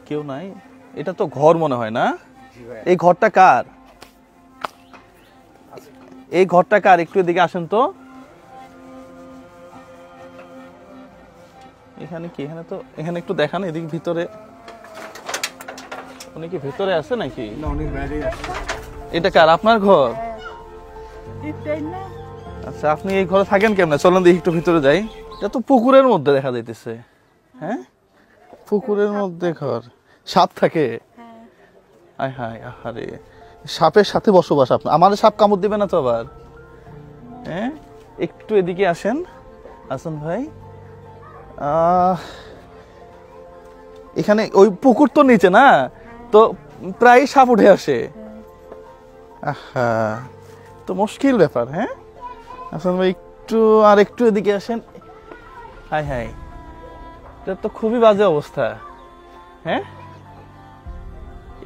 কেউ নাই। এটা তো ঘর মনে হয় না? এই ঘরটা কার? এই ঘরটা কার? একটু এদিকে আসেন তো। এখানে কি? এখানে তো, এখানে একটু দেখান এদিকে ভিতরে। উনি কি ভিতরে আছে নাকি? এটা কার? আপনার ঘর? আচ্ছা, আপনি এই ঘরে থাকেন কেমনে? চলেন দেখি একটু ভিতরে যাই। এটা তো পুকুরের মধ্যে দেখা যাইতেছে। হ্যাঁ, পুকুরের মধ্যে ঘর। সাপ থাকে? আয় হায়, আহারে, সাপের সাথে বসবাস আপনার। আমার সাপ কামড় দিবে না তো আবার? হ্যাঁ, একটু এদিকে আসেন হাসান ভাই। এখানে ওই পুকুর তো নিচে না, তো প্রায় সাপ উঠে আসে। আহা, তো মুশকিল ব্যাপার। হ্যাঁ হাসান ভাই, একটু আর একটু এদিকে আসেন। হায় হায়, এটা তো খুবই বাজে অবস্থা। হ্যাঁ,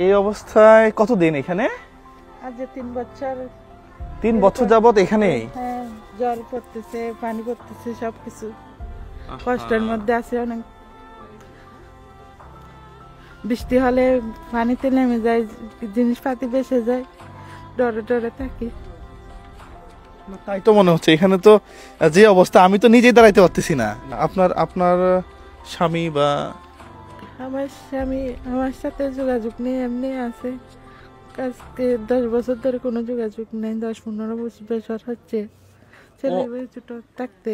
এই অবস্থায় কতদিন এখানে? আজ 3 বছর। 3 বছর যাবত এখানেই? হ্যাঁ, জল পড়তেছে, পানি পড়তেছে, সবকিছু কষ্টের মধ্যে আছে অনেক। বৃষ্টি হলে পানিতে নেমে যায়, জিনিসপাতি বেসে যায়, ডরে ডরে থাকি। তাই তো মনে হচ্ছে। এখানে তো যে অবস্থা, আমি তো নিজেই দাঁড়াইতে পারতেছি না। আপনার স্বামী বা? আমার স্বামী আমার সাথে যোগাযোগ নেই, এমনি আছে। আজকে 10 বছর ধরে কোনো যোগাযোগ নেই। 10-15 বছর হচ্ছে ছেলে ছোট থাকতে।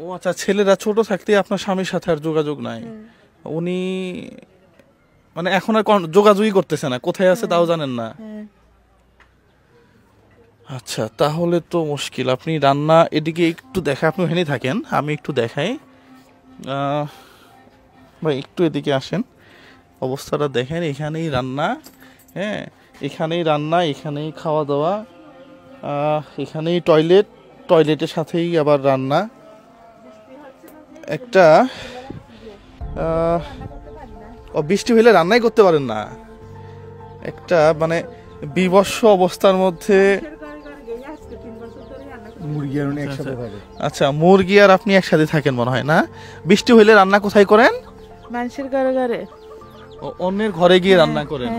ও আচ্ছা, ছেলেরা ছোট থাকতে আপনার স্বামীর সাথে আর যোগাযোগ নাই? উনি মানে এখন আর যোগাযোগই করতেছে না? কোথায় আছে তাও জানেন না? আচ্ছা, তাহলে তো মুশকিল। আপনি রান্না এদিকে একটু দেখা, আপনি ওখানেই থাকেন, আমি একটু দেখাই। ভাই একটু এদিকে আসেন, অবস্থাটা দেখেন। এখানেই রান্না, হ্যাঁ এখানেই রান্না, এখানেই খাওয়া দাওয়া, এখানেই টয়লেট, টয়লেটের সাথেই আবার রান্না। একটা বৃষ্টি হইলে রান্নাই করতে পারেন না? একটা মানে বিভৎস অবস্থার মধ্যে। আচ্ছা, মুরগি আর আপনি একসাথে থাকেন মনে হয় না? বৃষ্টি হইলে রান্না কোথায় করেন? মানুষের ঘরে ঘরে। অন্যের ঘরে গিয়ে রান্না করেন?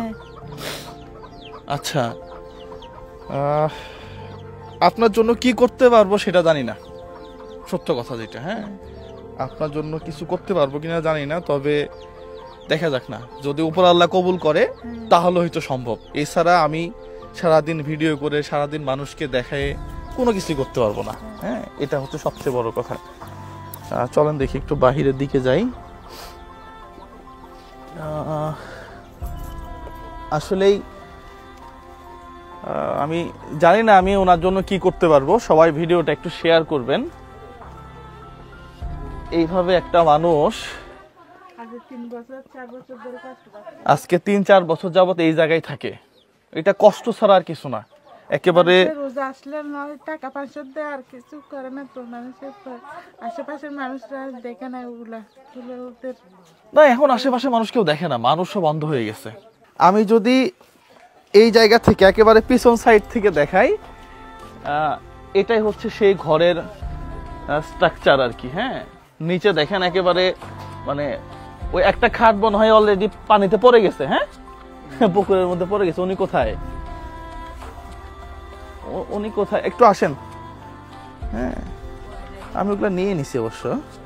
আচ্ছা, আপনার জন্য কি করতে পারবো সেটা জানি না, সত্য কথা যেটা। হ্যাঁ, আপনার জন্য কিছু করতে পারবো কিনা জানি না, তবে দেখা যাক না, যদি উপর আল্লাহ কবুল করে তাহলে হয়তো সম্ভব। এছাড়া আমি সারাদিন ভিডিও করে, সারাদিন মানুষকে দেখায় কোনো কিছুই করতে পারবো না। হ্যাঁ, এটা হচ্ছে সবচেয়ে বড় কথা। চলেন দেখি একটু বাহিরের দিকে যাই। আসলেই আমি জানি না আমি ওনার জন্য কি করতে পারবো। সবাই ভিডিওটা একটু শেয়ার করবেন। এইভাবে একটা মানুষ আজকে 3-4 বছর যাবত এই জায়গায় থাকে, এটা কষ্ট ছাড়া আর কিছু না। একেবারে রোজা আসলে নয় টাকা পয়সা দেয়, আর কিছু করে না তো। মানুষের আশেপাশের মানুষরা দেখে না ওগুলা না, এখন আশেপাশে মানুষ কেউ দেখে না, মানুষও বন্ধ হয়ে গেছে। আমি যদি এই জায়গা থেকে একেবারে পিছন সাইড থেকে দেখাই, এটাই হচ্ছে সেই ঘরের স্ট্রাকচার আর কি। হ্যাঁ, নিচে দেখেন একেবারে মানে ওই একটা খাট মনে হয় অলরেডি পানিতে পড়ে গেছে। হ্যাঁ, পুকুরের মধ্যে পড়ে গেছে। উনি কোথায়? উনি কোথায়? একটু আসেন। হ্যাঁ, আমি ওগুলা নিয়ে নিছি, অবশ্য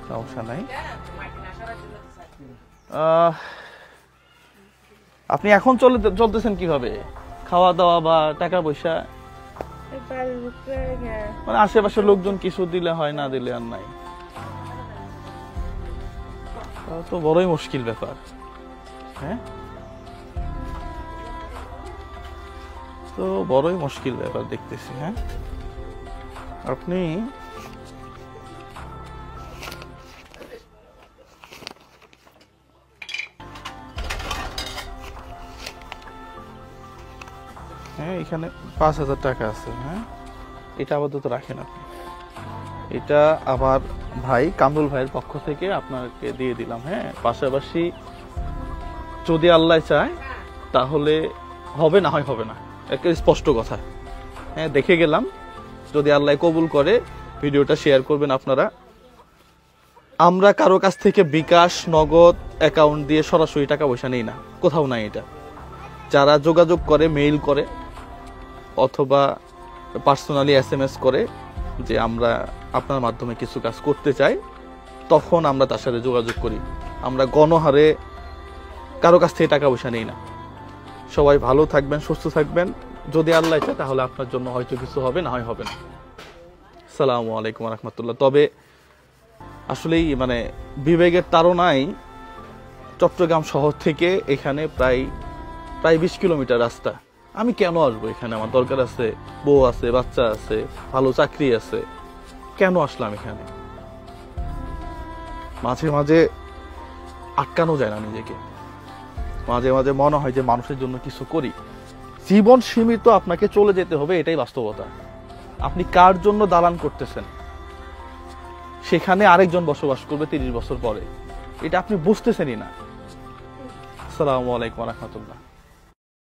সমস্যা নাই। আপনি এখন চলতেছেন কিভাবে? খাওয়া দাওয়া বা টাকা পয়সা? মানে আশেপাশের লোকজন কিছু দিলে হয়, না দিলে আর নাই। তো বড়ই মুশকিল ব্যাপার। হ্যাঁ, তো বড়ই মুশকিল ব্যাপার দেখতেছি। হ্যাঁ, আপনি হ্যাঁ, এখানে 5,000 টাকা আছে। হ্যাঁ, এটা আপাতত রাখেন আপনি। এটা আমার ভাই কামরুল ভাইয়ের পক্ষ থেকে আপনাকে দিয়ে দিলাম। হ্যাঁ, পাশাপাশি যদি আল্লাহ চায় তাহলে হবে, না হয় হবে না, একটা স্পষ্ট কথা। হ্যাঁ, দেখে গেলাম, যদি আল্লাহ কবুল করে ভিডিওটা শেয়ার করবেন আপনারা। আমরা কারো কাছ থেকে বিকাশ নগদ অ্যাকাউন্ট দিয়ে সরাসরি টাকা পয়সা নেই না, কোথাও নাই এটা। যারা যোগাযোগ করে, মেইল করে অথবা পার্সোনালি SMS করে যে আমরা আপনার মাধ্যমে কিছু কাজ করতে চাই, তখন আমরা তার সাথে যোগাযোগ করি। আমরা গণহারে কারো কাছ থেকে টাকা পয়সা নেই না। সবাই ভালো থাকবেন, সুস্থ থাকবেন। যদি আল্লাহ চায় তাহলে আপনার জন্য হয়তো কিছু হবে, না হয় হবে না। আসসালামু আলাইকুম রহমতুল্লাহ। তবে আসলেই মানে বিবেকের তাড়নায় চট্টগ্রাম শহর থেকে এখানে প্রায় 20 কিলোমিটার রাস্তা। আমি কেন আসবো এখানে? আমার দরকার আছে, বউ আছে, বাচ্চা আছে, ভালো চাকরি আছে। কেন আসলাম এখানে? মাঝে মাঝে আটকানো যায় না নিজেকে। মাঝে মাঝে মনে হয় যে মানুষের জন্য কিছু করি। জীবন সীমিত, আপনাকে চলে যেতে হবে, এটাই বাস্তবতা। আপনি কার জন্য দালান করতেছেন? সেখানে আরেকজন বসবাস করবে 30 বছর পরে। এটা আপনি বুঝতেছেনই না। আসসালামু আলাইকুম রহমতুল্লাহ।